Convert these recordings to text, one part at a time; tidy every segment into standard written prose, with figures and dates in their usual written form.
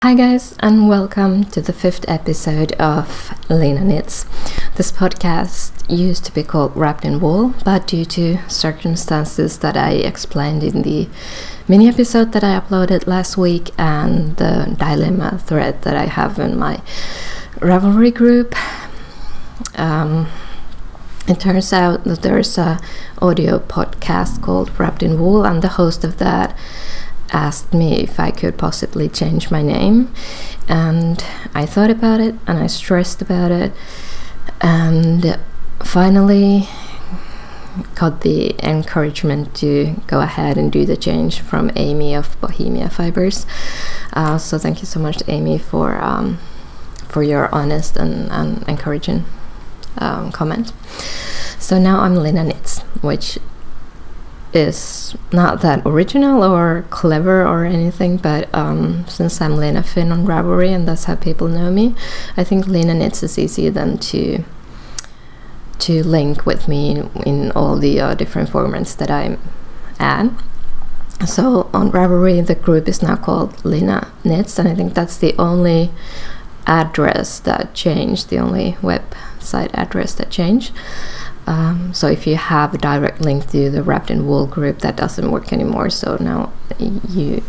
Hi guys, and welcome to the 5th episode of Lena Knits. This podcast used to be called Wrapped in Wool, but due to circumstances that I explained in the mini episode that I uploaded last week and the dilemma thread that I have in my Ravelry group, it turns out that there's a audio podcast called Wrapped in Wool, and the host of that asked me if I could possibly change my name, and I thought about it and I stressed about it and finally got the encouragement to go ahead and do the change from Amy of Bohemia Fibers. So thank you so much, Amy, for your honest and encouraging comment. So now I'm Lena Knits, which is not that original or clever or anything, but since I'm Lena Finn on Ravelry and that's how people know me, I think Lena Knits is easy then to link with me in all the different formats that I'm at. So on Ravelry the group is now called Lena Knits, and I think that's the only address that changed, the only website address that changed. So if you have a direct link to the Wrapped in Wool group, that doesn't work anymore. So now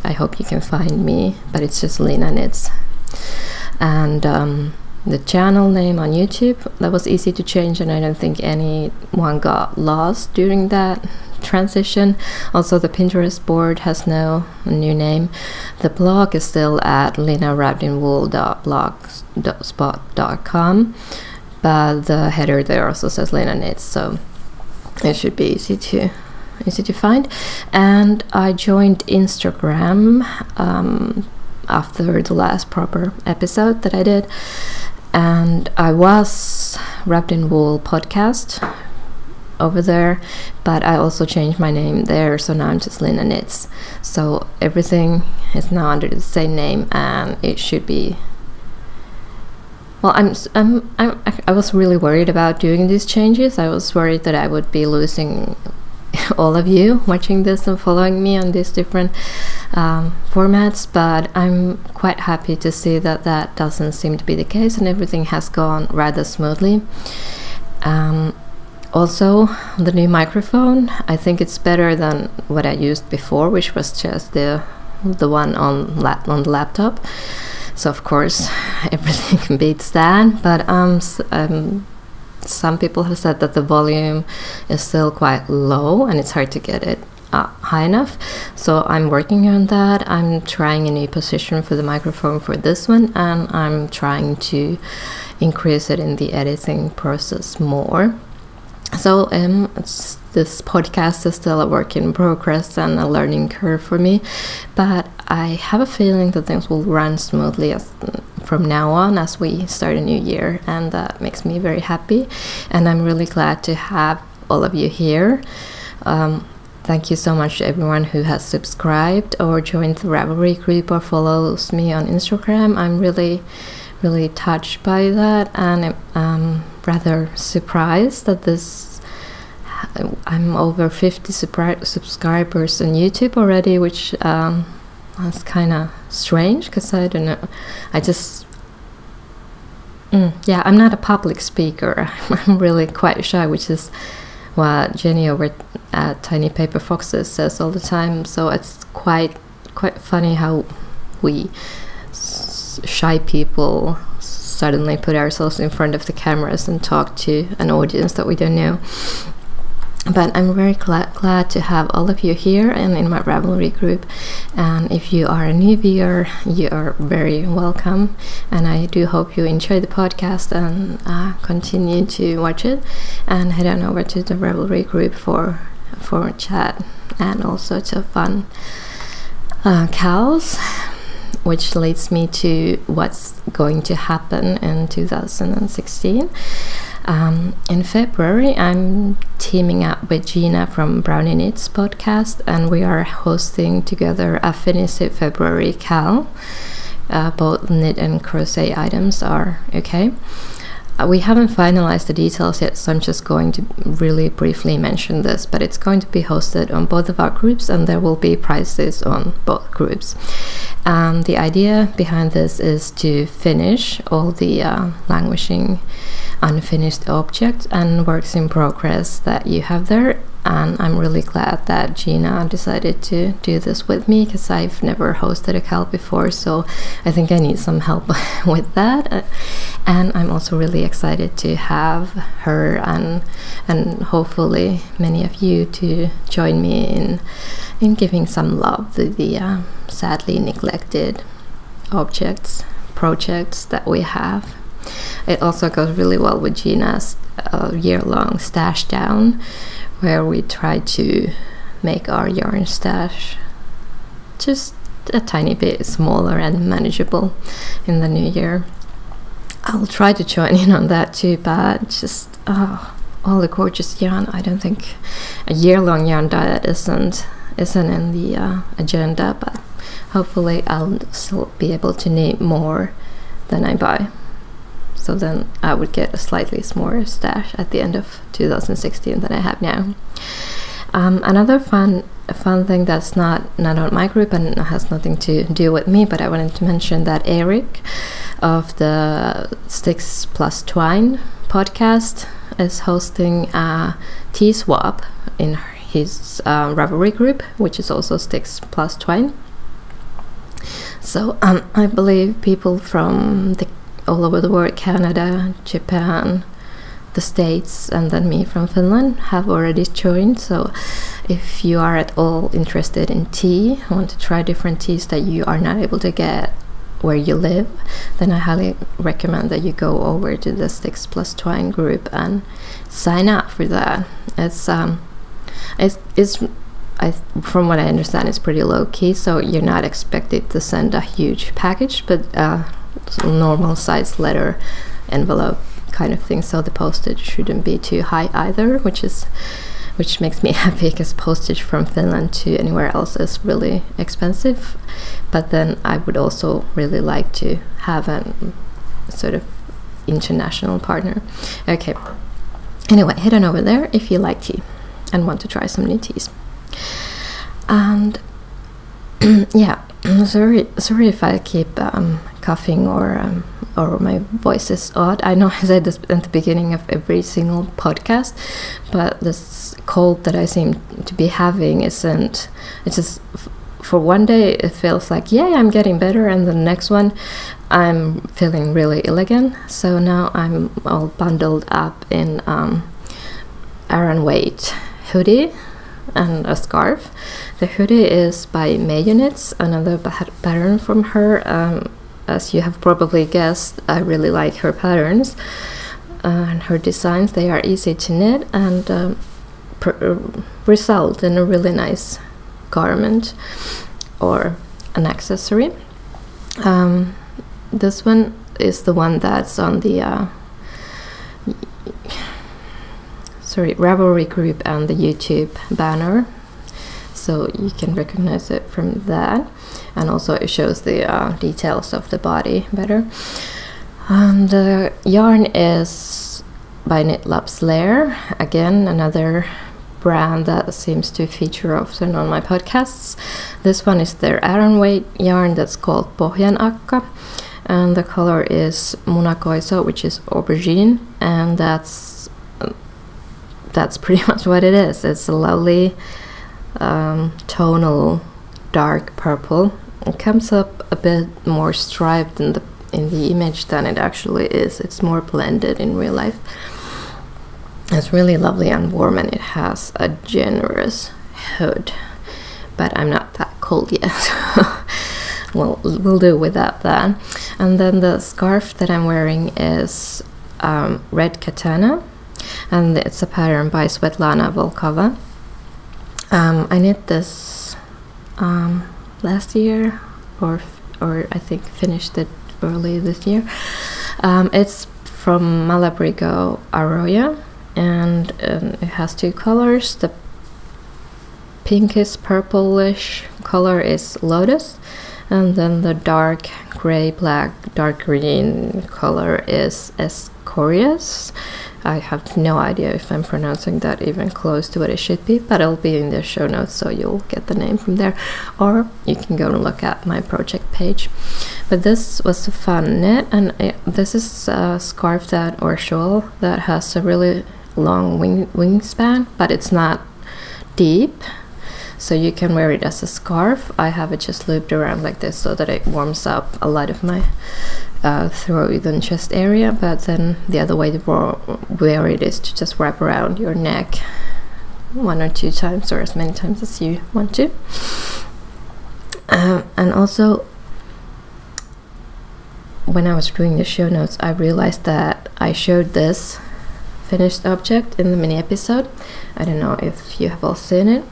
I hope you can find me, but it's just Lena Knits. And the channel name on YouTube, that was easy to change, and I don't think anyone got lost during that transition. Also the Pinterest board has no new name. The blog is still at lenawrappedinwool.blogspot.com, but the header there also says Lena Knits, so it should be easy to find. And I joined Instagram after the last proper episode that I did, and I was Wrapped in Wool podcast over there, but I also changed my name there, so now I'm just Lena Knits. So everything is now under the same name, and it should be. Well, I was really worried about doing these changes. I was worried that I would be losing all of you watching this and following me on these different formats, but I'm quite happy to see that that doesn't seem to be the case, and everything has gone rather smoothly. Also, the new microphone, I think it's better than what I used before, which was just the one on the laptop. So of course everything beats that, but some people have said that the volume is still quite low and it's hard to get it high enough. So I'm working on that. I'm trying a new position for the microphone for this one, and I'm trying to increase it in the editing process more. So this podcast is still a work in progress and a learning curve for me, but I have a feeling that things will run smoothly from now on as we start a new year, and that makes me very happy, and I'm really glad to have all of you here. Thank you so much to everyone who has subscribed or joined the Ravelry group or follows me on Instagram. I'm really touched by that, and I'm rather surprised that I'm over 50 subscribers on YouTube already, which is kind of strange because I don't know, yeah, I'm not a public speaker. I'm really quite shy, which is what Jenny over at Tiny Paper Foxes says all the time. So it's quite funny how we shy people suddenly put ourselves in front of the cameras and talk to an audience that we don't know. But I'm very glad to have all of you here and in my Ravelry group, and if you are a new viewer, you are very welcome, and I do hope you enjoy the podcast and continue to watch it, and head on over to the Ravelry group for chat and all sorts of fun cows, which leads me to what's going to happen in 2016. In February, I'm teaming up with Gina from Brownie Knits podcast, and we are hosting together a Finnish February cal. Both knit and crochet items are okay. we haven't finalized the details yet, so I'm just going to really briefly mention this, but it's going to be hosted on both of our groups, and there will be prizes on both groups. The idea behind this is to finish all the languishing unfinished objects and works in progress that you have there. And I'm really glad that Gina decided to do this with me, because I've never hosted a CAL before, so I think I need some help with that. And I'm also really excited to have her and hopefully many of you to join me in giving some love to the sadly neglected projects that we have. It also goes really well with Gina's year-long stash down, where we try to make our yarn stash just a tiny bit smaller and manageable in the new year. I'll try to join in on that too, but just all the gorgeous yarn. I don't think a year-long yarn diet isn't in the agenda, but hopefully I'll still be able to knit more than I buy. So then I would get a slightly smaller stash at the end of 2016 than I have now. Another fun thing that's not on my group and has nothing to do with me, but I wanted to mention that Eric of the Sticks Plus Twine podcast is hosting a tea swap in his Ravelry group, which is also Sticks Plus Twine. So I believe people from all over the world, Canada, Japan, the States, and then me from Finland have already joined. So if you are at all interested in tea, want to try different teas that you are not able to get where you live, then I highly recommend that you go over to the Sticks Plus Twine group and sign up for that. From what I understand, it's pretty low key, so you're not expected to send a huge package, but normal size letter envelope kind of thing, so the postage shouldn't be too high either, which makes me happy, because postage from Finland to anywhere else is really expensive. But then I would also really like to have a sort of international partner. Okay, anyway, head on over there if you like tea and want to try some new teas. And yeah, sorry if I keep coughing or my voice is odd. I know I said this at the beginning of every single podcast, but this cold that I seem to be having isn't. It's just for one day it feels like, yay, I'm getting better, and the next one I'm feeling really ill again. So now I'm all bundled up in Aran weight hoodie and a scarf. The hoodie is by Meiju, another pattern from her. As you have probably guessed, I really like her patterns and her designs. They are easy to knit and result in a really nice garment or an accessory. This one is the one that's on the Ravelry group and the YouTube banner, so you can recognize it from that, and also it shows the details of the body better. And the yarn is by Knitlob's Lair, again another brand that seems to feature often on my podcasts. This one is their Aran weight yarn that's called Pohjan Akka, and the color is Munakoiso, which is aubergine, and that's pretty much what it is. It's a lovely tonal dark purple. It comes up a bit more striped in the image than it actually is. It's more blended in real life. It's really lovely and warm, and it has a generous hood, but I'm not that cold yet. We'll do without that. And then the scarf that I'm wearing is red Katana, and it's a pattern by Svetlana Volkova. I knit this last year, or I think finished it early this year. It's from Malabrigo Arroyo, and it has two colors. The pinkish purplish color is Lotus, and then the dark gray, black, dark green color is Escorias. Escorias. I have no idea if I'm pronouncing that even close to what it should be, but it'll be in the show notes, so you'll get the name from there, or you can go and look at my project page. But this was a fun knit, and this is a scarf that, or shawl, that has a really long wingspan, but it's not deep, so you can wear it as a scarf. I have it just looped around like this so that it warms up a lot of my throat and chest area, but then the other way to wear it is to just wrap around your neck 1 or 2 times, or as many times as you want to. And also, when I was doing the show notes, I realized that I showed this finished object in the mini episode. I don't know if you have all seen it,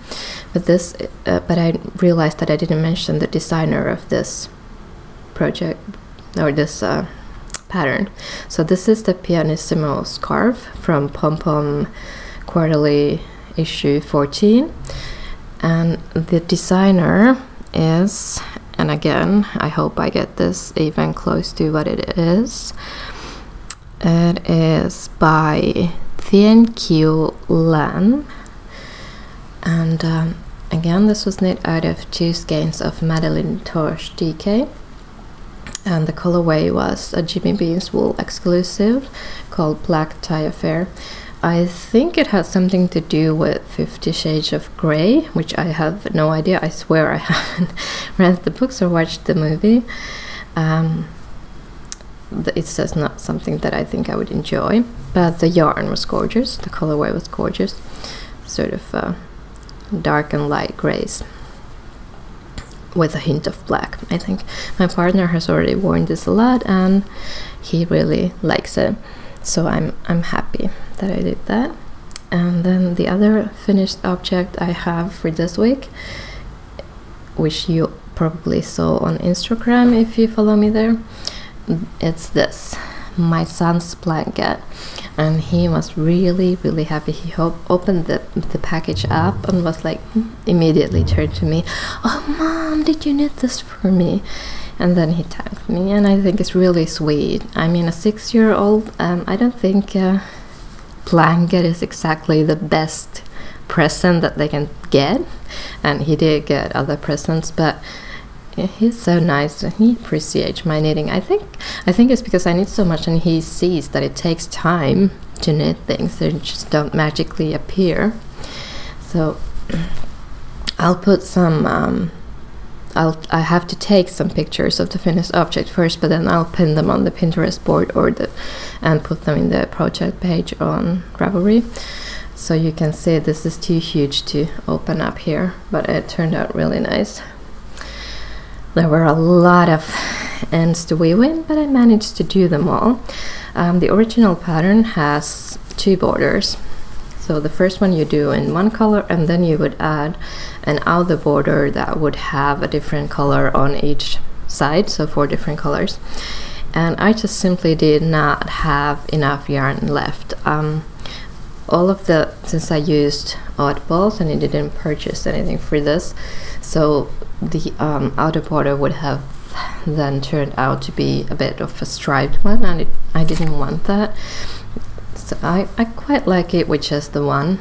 but I realized that I didn't mention the designer of this project, or this pattern. So this is the Pianissimo scarf from Pom Pom Quarterly issue 14, and the designer is, and again I hope I get this even close to what it is by Thien-Kieu Lan, and again this was knit out of 2 skeins of madelinetosh DK, and the colorway was a Jimmy Bean's wool exclusive called Black Tie Affair. I think it has something to do with 50 Shades of Grey, which I have no idea. I swear I haven't read the books or watched the movie. It's just not something that I think I would enjoy, but the yarn was gorgeous, the colorway was gorgeous, sort of dark and light grays with a hint of black. I think my partner has already worn this a lot and he really likes it, so I'm happy that I did that. And then the other finished object I have for this week, which you probably saw on Instagram if you follow me there, it's this, my son's blanket, and he was really happy. He opened the package up and was like, immediately turned to me, "Oh mom, did you knit this for me?" And then he thanked me, and I think it's really sweet. I mean, a 6-year-old, I don't think a blanket is exactly the best present that they can get, and he did get other presents, but he's so nice and he appreciates my knitting. I think it's because I knit so much and he sees that it takes time to knit things. They just don't magically appear. So I'll put some I have to take some pictures of the finished object first, but then I'll pin them on the Pinterest board and put them in the project page on Ravelry, so you can see. This is too huge to open up here, but it turned out really nice. There were a lot of ends to weave in, but I managed to do them all. The original pattern has 2 borders. So the first one you do in one color, and then you would add an outer border that would have a different color on each side, so 4 different colors. And I just simply did not have enough yarn left. Since I used oddballs and I didn't purchase anything for this, so the outer border would have then turned out to be a bit of a striped one, and I didn't want that. So I quite like it with just the one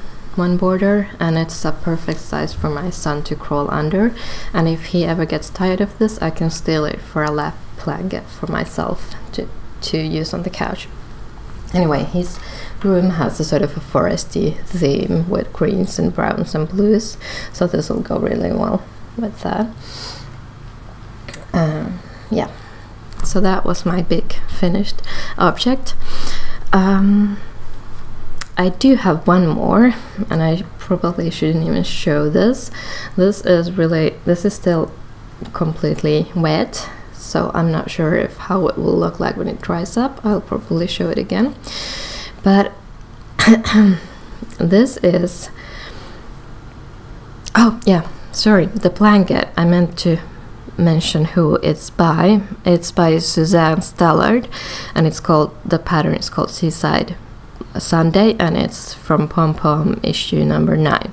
border, and it's a perfect size for my son to crawl under, and if he ever gets tired of this, I can steal it for a lap blanket for myself to use on the couch. Anyway, his room has a sort of a foresty theme with greens and browns and blues, so this will go really well with that. Yeah, so that was my big finished object. I do have one more, and I probably shouldn't even show this. This is still completely wet, so I'm not sure how it will look like when it dries up. I'll probably show it again, but this is, oh yeah, sorry, the blanket, I meant to mention who it's by. It's by Suzanne Stallard, and the pattern is called Seaside Sundae, and it's from Pom Pom issue number 9.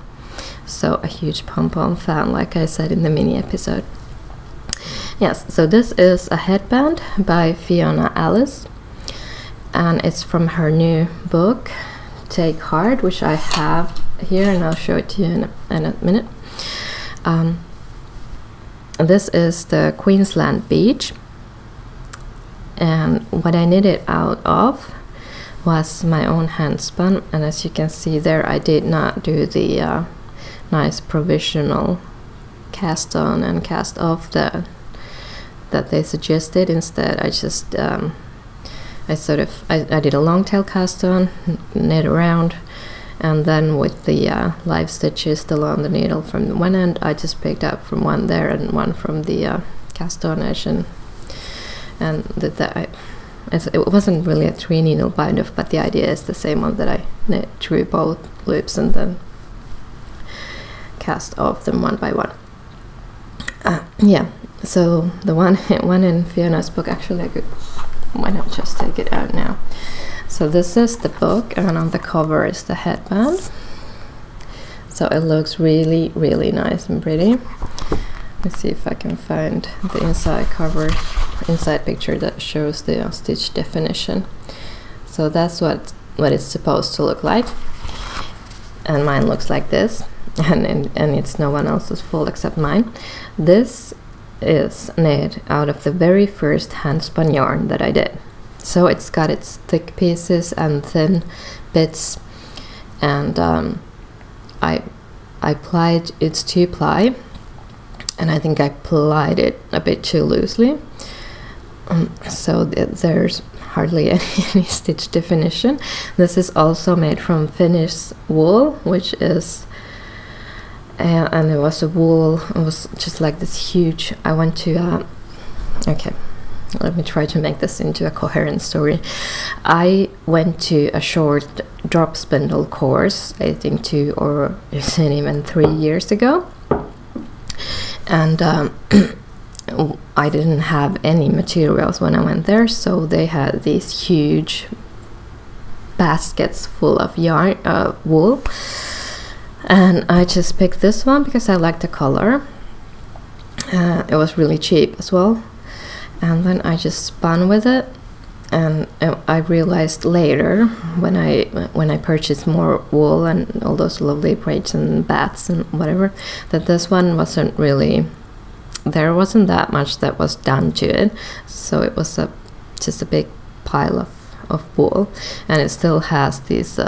So a huge Pom Pom fan, like I said in the mini episode. Yes, so this is a headband by Fiona Alice, and it's from her new book, Take Heart, which I have here, and I'll show it to you in a minute. This is the Queensland beach, and what I knit it out of was my own hand spun, and as you can see there, I did not do the nice provisional cast on and cast off that they suggested. Instead, I just I did a long tail cast on, knit around, and then with the live stitches still on the needle from one end, I just picked up from one there and one from the cast on edge, and it wasn't really a 3 needle bind off, but the idea is the same one, that I knit through both loops and then cast off them one by one. Yeah, so the one in Fiona's book, actually why not just take it out now. So this is the book, and on the cover is the headband. So it looks really, really nice and pretty. Let's see if I can find the inside picture that shows the stitch definition. So that's what it's supposed to look like, and mine looks like this, and it's no one else's fault except mine. This is knit out of the very first hand spun yarn that I did. So it's got its thick pieces and thin bits, and I plied its 2-ply, and I think I plied it a bit too loosely, so there's hardly any stitch definition. This is also made from Finnish wool, which is and it was a wool, it was just like this huge, I went to okay, let me try to make this into a coherent story. I went to a short drop spindle course, I think 2 or even 3 years ago, and I didn't have any materials when I went there, so they had these huge baskets full of yarn, wool, and I just picked this one because I liked the color. It was really cheap as well, and then I just spun with it, and I realized later when I purchased more wool and all those lovely braids and bats and whatever, that this one wasn't really, there wasn't that much that was done to it, so it was just a big pile of wool, and it still has these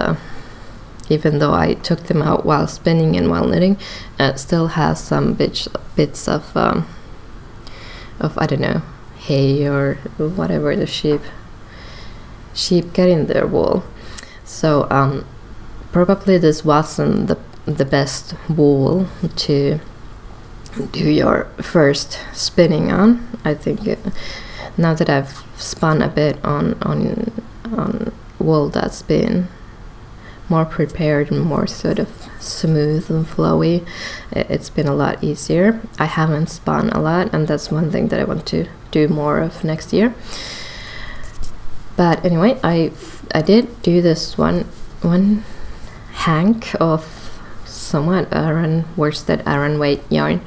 even though I took them out while spinning and while knitting, it still has some bits of I don't know, hay or whatever the sheep get in their wool. So probably this wasn't the best wool to do your first spinning on. I think now that I've spun a bit on wool that's been more prepared and more sort of smooth and flowy, it's been a lot easier. I haven't spun a lot, and that's one thing that I want to do more of next year. But anyway, I did do this one hank of somewhat worsted Aran weight yarn.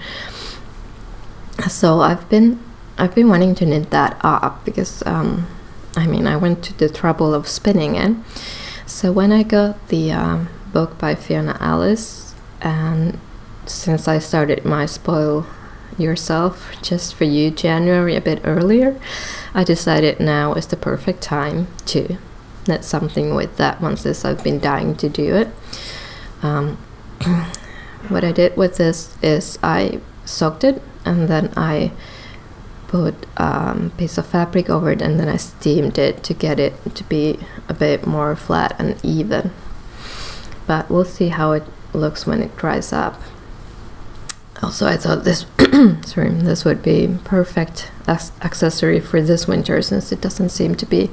So I've been wanting to knit that up because I mean, I went to the trouble of spinning it. So when I got the book by Fiona Alice, and since I started my Spoil Yourself Just For You January a bit earlier, I decided now is the perfect time to knit something with that one, since I've been dying to do it. What I did with this is I soaked it, and then I put a piece of fabric over it, and then I steamed it to get it to be a bit more flat and even. But we'll see how it looks when it dries up. Also, I thought this sorry, this would be perfect accessory for this winter, since it doesn't seem to be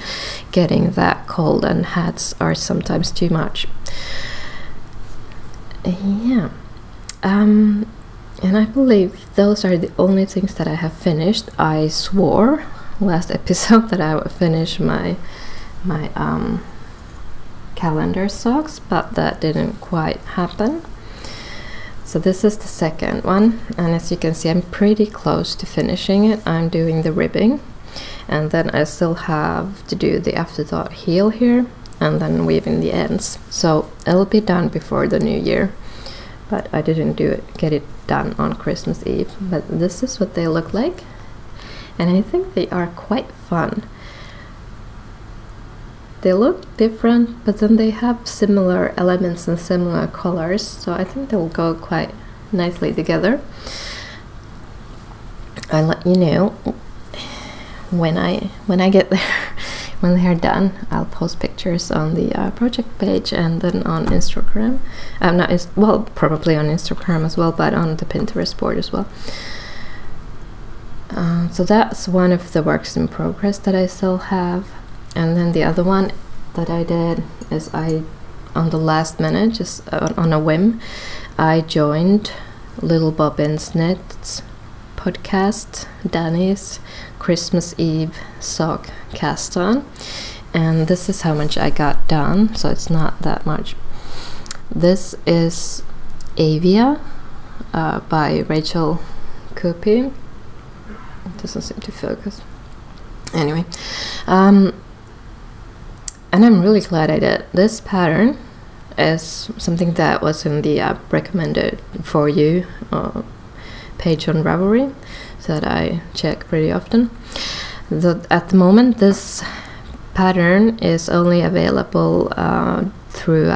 getting that cold, and hats are sometimes too much. Yeah. And I believe those are the only things that I have finished. I swore last episode that I would finish my calendar socks, but that didn't quite happen. So this is the second one, and as you can see, I'm pretty close to finishing it. I'm doing the ribbing, and then I still have to do the afterthought heel here and then weave in the ends, so it'll be done before the new year, but I didn't get it done on Christmas Eve. But this is what they look like, and I think they are quite fun. They look different, but then they have similar elements and similar colors, so I think they'll go quite nicely together. I'll let you know when I get there. When they're done, I'll post pictures on the project page and then on Instagram. Well, probably on Instagram as well, but on the Pinterest board as well. So that's one of the works in progress that I still have. And then the other one that I did is on the last minute, just on a whim, I joined Little Bobbin's Knits podcast, Danny's Christmas Eve sock cast on, and this is how much I got done, so it's not that much. This is Avia by Rachel Coopey. It doesn't seem to focus. Anyway, and I'm really glad I did. This pattern is something that was in the recommended for you page on Ravelry that I check pretty often. At the moment, this pattern is only available through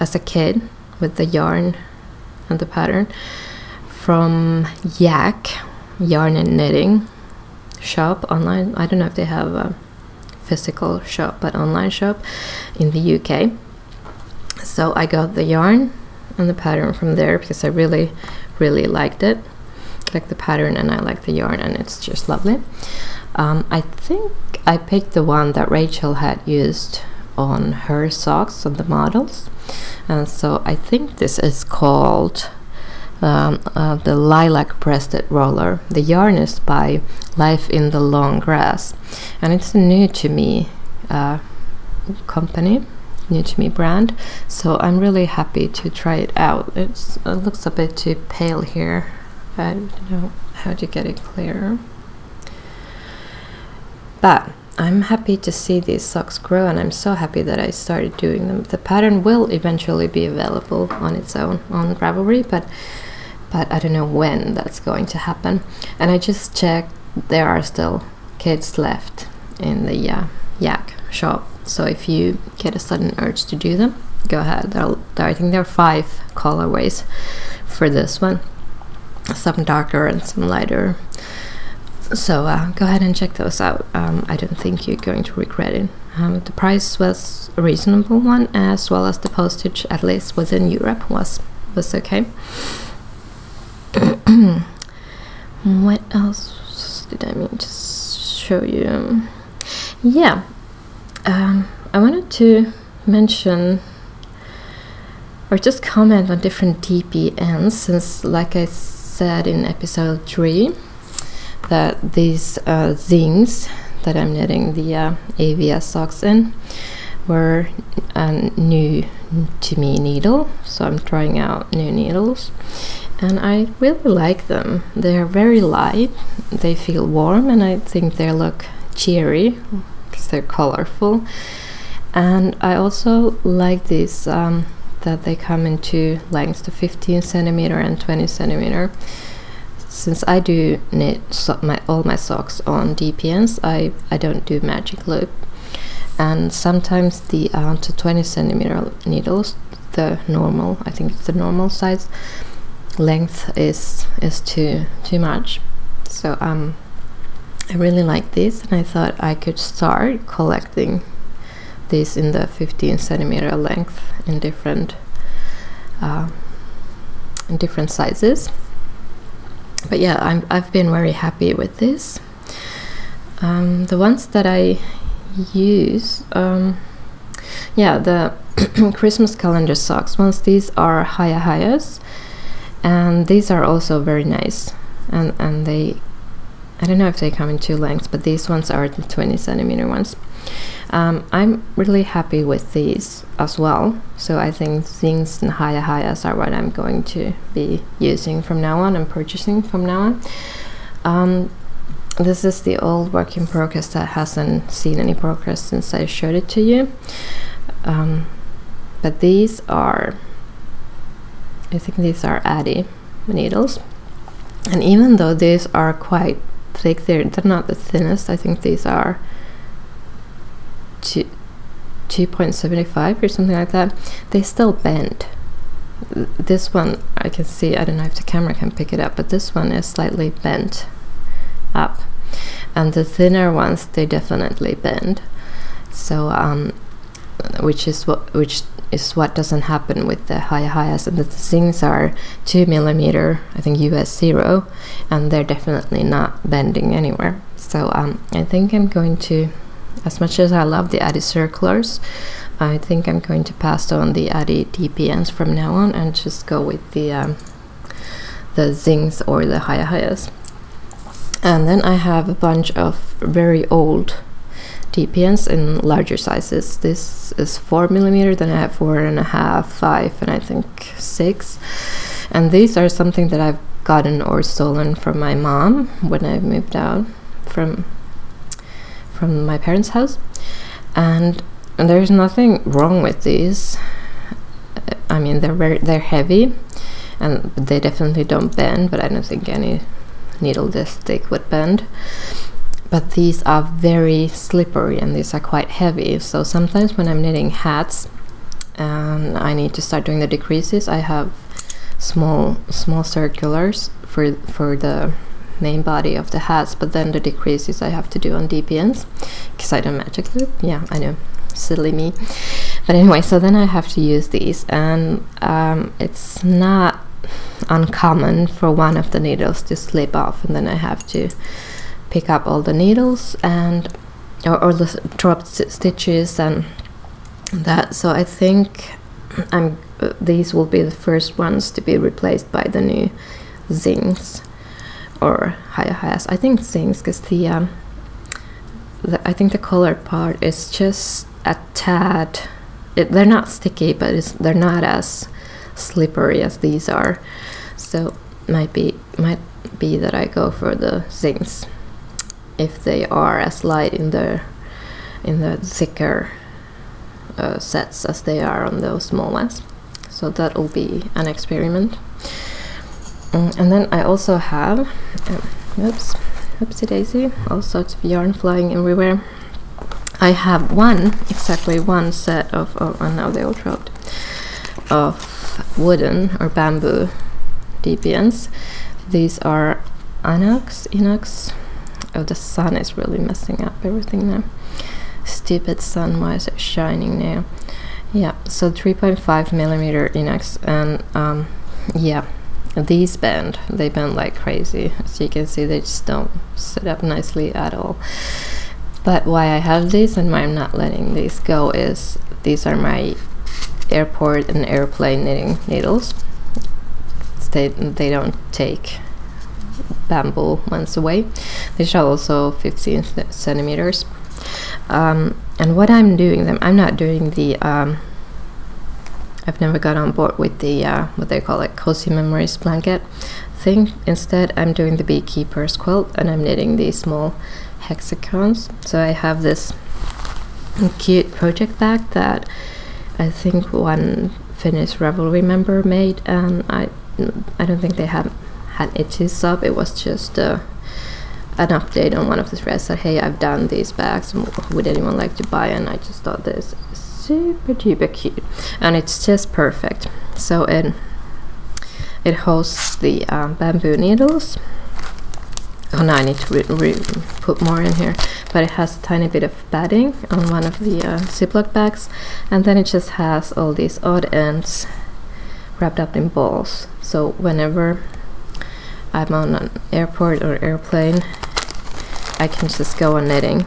as a kit with the yarn and the pattern from Yak Yarn and Knitting shop online. I don't know if they have a physical shop, but online shop in the UK. So I got the yarn and the pattern from there because I really liked it, like the pattern, and I like the yarn, and it's just lovely. I think I picked the one that Rachel had used on her socks on the models, and so I think this is called the Lilac breasted roller. The yarn is by Life in the Long Grass, and it's a new to me company, new to me brand, so I'm really happy to try it out. It looks a bit too pale here. I don't know how to get it clearer, but I'm happy to see these socks grow, and I'm so happy that I started doing them. The pattern will eventually be available on its own on Ravelry, but I don't know when that's going to happen. And I just checked, there are still kits left in the Yak shop, so if you get a sudden urge to do them, go ahead. I think there are 5 colorways for this one, some darker and some lighter, so go ahead and check those out. I don't think you're going to regret it. The price was a reasonable one, as well as the postage, at least within Europe, was okay. What else did I mean to show you? Yeah, I wanted to mention or just comment on different DPNs, since, like I said in episode 3, that these things that I'm knitting the Avia socks in were a new to me needle, so I'm trying out new needles, and I really like them. They're very light, they feel warm, and I think they look cheery because they're colorful. And I also like these that they come in 2 lengths, the 15 centimeter and 20 centimeter. Since I do knit all my socks on DPNs, I don't do magic loop, and sometimes the 20 centimeter needles, the normal, I think it's the normal size length, is too much. So I really like this, and I thought I could start collecting these in the 15 centimeter length in different sizes. But yeah, I've been very happy with this. The ones that I use, yeah, the Christmas calendar socks ones, these are Hayas, and these are also very nice, and they, I don't know if they come in 2 lengths, but these ones are the 20 centimeter ones. I'm really happy with these as well, so I think things and Hayas are what I'm going to be using from now on and purchasing from now on. this is the old work in progress that hasn't seen any progress since I showed it to you. But these are, I think these are Addy needles, and even though these are quite thick, they're not the thinnest. I think these are 2.75 or something like that. They still bend. This one I can see, I don't know if the camera can pick it up, but this one is slightly bent up, and the thinner ones, they definitely bend. So which is what doesn't happen with the Hayahayas, and the things are 2 millimeter, I think US 0, and they're definitely not bending anywhere. So I think I'm going to, as much as I love the Addy circulars, I think I'm going to pass on the Addy DPNs from now on and just go with the Zings or the Hayahayas. And then I have a bunch of very old DPNs in larger sizes. This is 4 millimeter, then I have 4.5, 5, and I think 6. And these are something that I've gotten or stolen from my mom when I moved out from my parents' house. And there's nothing wrong with these. I mean, they're heavy, and they definitely don't bend, but I don't think any needle this thick would bend. But these are very slippery, and these are quite heavy. So sometimes when I'm knitting hats and I need to start doing the decreases, I have small circulars for the main body of the hats, but then the decreases I have to do on DPNs because I don't magic loop. Yeah, I know, silly me. But anyway, so then I have to use these, and it's not uncommon for one of the needles to slip off, and then I have to pick up all the needles and or the dropped stitches and that. So I think these will be the first ones to be replaced by the new Zings or Hayahayas. I think Zings, because I think the color part is just a tad. They're not sticky, but they're not as slippery as these are. So might be that I go for the Zings if they are as light in the thicker sets as they are on those small ones. So that will be an experiment. And then I also have oopsie daisy, all sorts of yarn flying everywhere. I have exactly one set of and now they all dropped, of wooden or bamboo DPNs. These are inox. Oh, the sun is really messing up everything now. Stupid sun, why is it shining now? Yeah, so 3.5 millimeter inox, and yeah, these bend. They bend like crazy. As you can see, they just don't sit up nicely at all. But why I have these and why I'm not letting these go is these are my airport and airplane knitting needles. They don't take bamboo ones away. They show also 15 centimeters. And what I'm doing them, I'm not doing the I've never got on board with the what they call it, cozy memories blanket thing. Instead I'm doing the beekeeper's quilt, and I'm knitting these small hexagons. So I have this cute project bag that I think one Finnish Revelry member made, and I don't think they had itches up. It was just an update on one of the threads that, hey, I've done these bags, would anyone like to buy? And I just thought this is super duper cute, and it's just perfect. So it hosts the bamboo needles. Oh no, I need to put more in here, but it has a tiny bit of padding on one of the Ziploc bags, and then it just has all these odd ends wrapped up in balls. So whenever I'm on an airport or airplane, I can just go on knitting.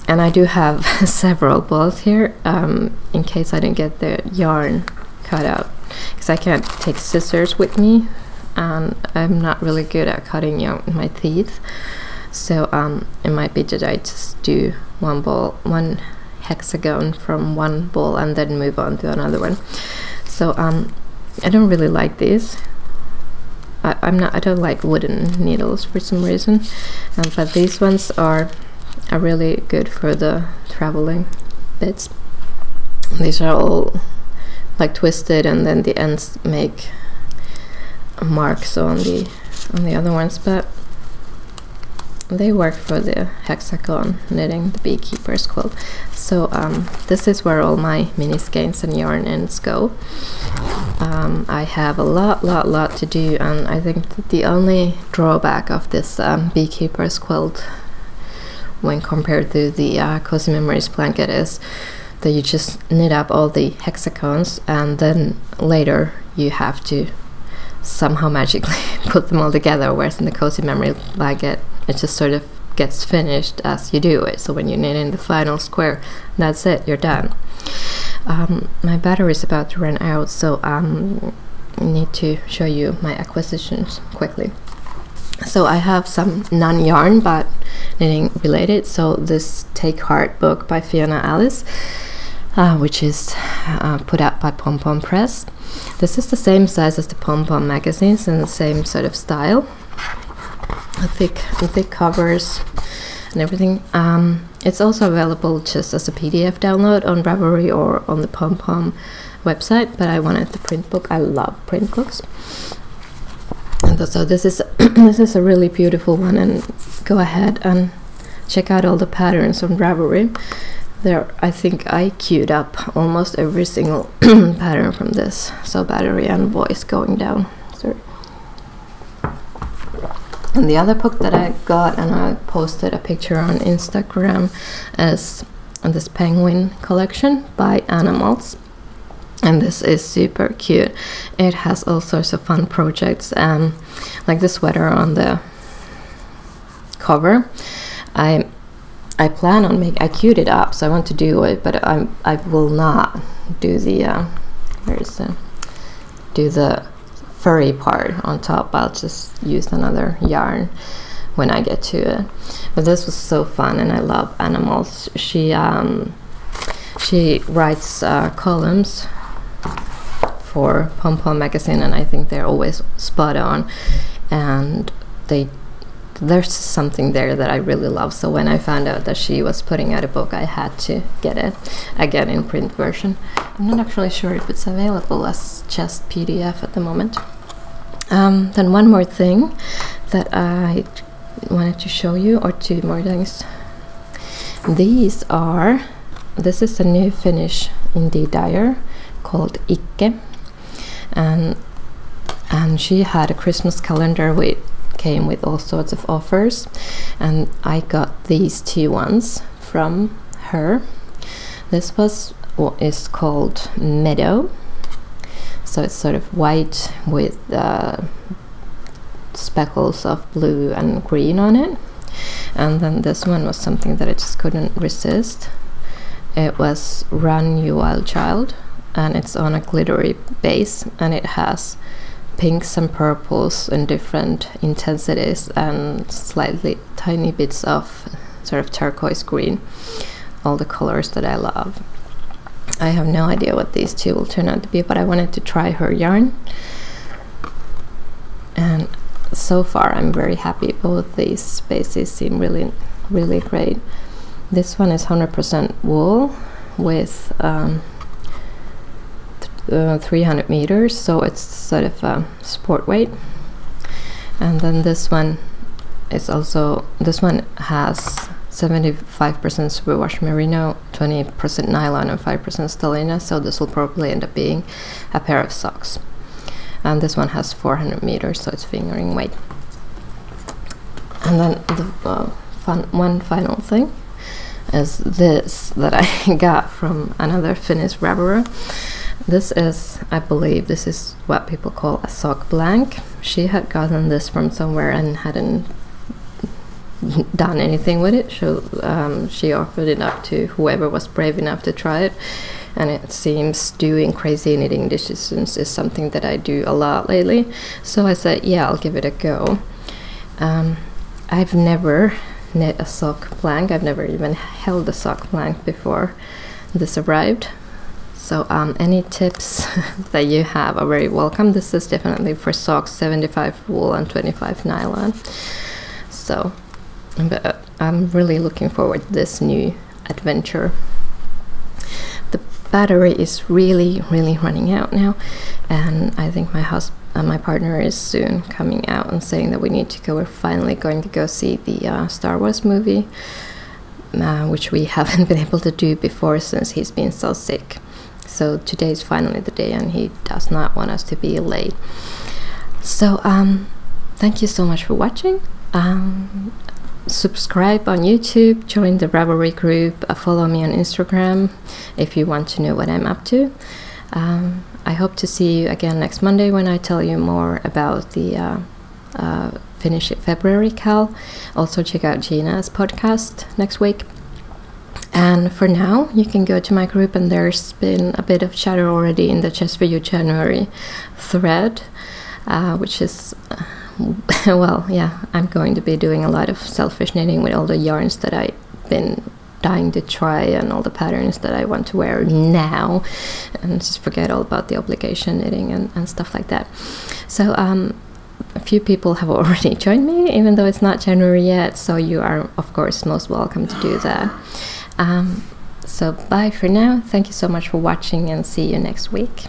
And I do have several balls here in case I didn't get the yarn cut out, because I can't take scissors with me, and I'm not really good at cutting yarn with my teeth. So it might be that I just do one hexagon from one ball and then move on to another one. So I don't really like these. I don't like wooden needles for some reason, but these ones are really good for the traveling bits. These are all like twisted, and then the ends make marks on the other ones, but they work for the hexagon knitting, the beekeeper's quilt. So this is where all my mini skeins and yarn ends go. I have a lot to do, and I think that the only drawback of this beekeeper's quilt when compared to the Cozy Memories blanket is that you just knit up all the hexagons, and then later you have to somehow magically put them all together, whereas in the Cozy Memory blanket it just sort of gets finished as you do it. So when you knit in the final square, that's it, you're done. My battery is about to run out, so I need to show you my acquisitions quickly. So I have some non-yarn but knitting related. So this Take Heart book by Fiona Alice, which is put out by Pom Pom Press. This is the same size as the Pom Pom magazines and the same sort of style. Thick covers and everything. It's also available just as a PDF download on Ravelry or on the Pom Pom website, but I wanted the print book. I love print books. And so this is this is a really beautiful one, and go ahead and check out all the patterns on Ravelry. There, I think I queued up almost every single pattern from this. So battery and voice going down. Sorry. And the other book that I got, and I posted a picture on Instagram, is this Penguin collection by Maltz. And this is super cute. It has all sorts of fun projects, like the sweater on the cover. I plan on I queued it up, so I want to do it, but I will not do the do the furry part on top. I'll just use another yarn when I get to it. But this was so fun, and I love animals. She writes columns for Pom Pom magazine, and I think they're always spot on, and there's something there that I really love. So when I found out that she was putting out a book, I had to get it again in print version. I'm not actually sure if it's available as just PDF at the moment. Then one more thing that I wanted to show you, or two more things. This is a new Finnish indie dyer called Akka, and she had a Christmas calendar came with all sorts of offers, and I got these two ones from her. This was what is called Meadow, so it's sort of white with speckles of blue and green on it. And then this one was something that I just couldn't resist. It was Run You Wild Child, and it's on a glittery base, and it has pinks and purples in different intensities and slightly tiny bits of sort of turquoise green, all the colors that I love. I have no idea what these two will turn out to be, but I wanted to try her yarn, and so far I'm very happy. Both these bases seem really great. This one is 100% wool with 300 meters, so it's sort of sport weight. And then this one is also, this one has 75% superwash merino, 20% nylon and 5% stellina, so this will probably end up being a pair of socks. And this one has 400 meters, so it's fingering weight. And then the one final thing is this that I got from another Finnish raveler. This is, I believe, this is what people call a sock blank. She had gotten this from somewhere and hadn't done anything with it. She offered it up to whoever was brave enough to try it, and it seems doing crazy knitting decisions is something that I do a lot lately. So I said, yeah, I'll give it a go. I've never knit a sock blank. I've never even held a sock blank before this arrived. So any tips that you have are very welcome. This is definitely for socks, 75 wool and 25 nylon. So but I'm really looking forward to this new adventure. The battery is really running out now, and I think my partner is soon coming out and saying that we need to go. We're finally going to go see the Star Wars movie, which we haven't been able to do before since he's been so sick. So today is finally the day, and he does not want us to be late. So thank you so much for watching. Subscribe on YouTube, join the Ravelry group, follow me on Instagram if you want to know what I'm up to. I hope to see you again next Monday when I tell you more about the Finnish February Cal. Also check out Gina's podcast next week. And for now, you can go to my group, and there's been a bit of chatter already in the Just For You January thread, which is... well, yeah, I'm going to be doing a lot of selfish knitting with all the yarns that I've been dying to try and all the patterns that I want to wear now, and just forget all about the obligation knitting and stuff like that. So a few people have already joined me, even though it's not January yet, so you are of course most welcome to do that. So bye for now. Thank you so much for watching, and see you next week.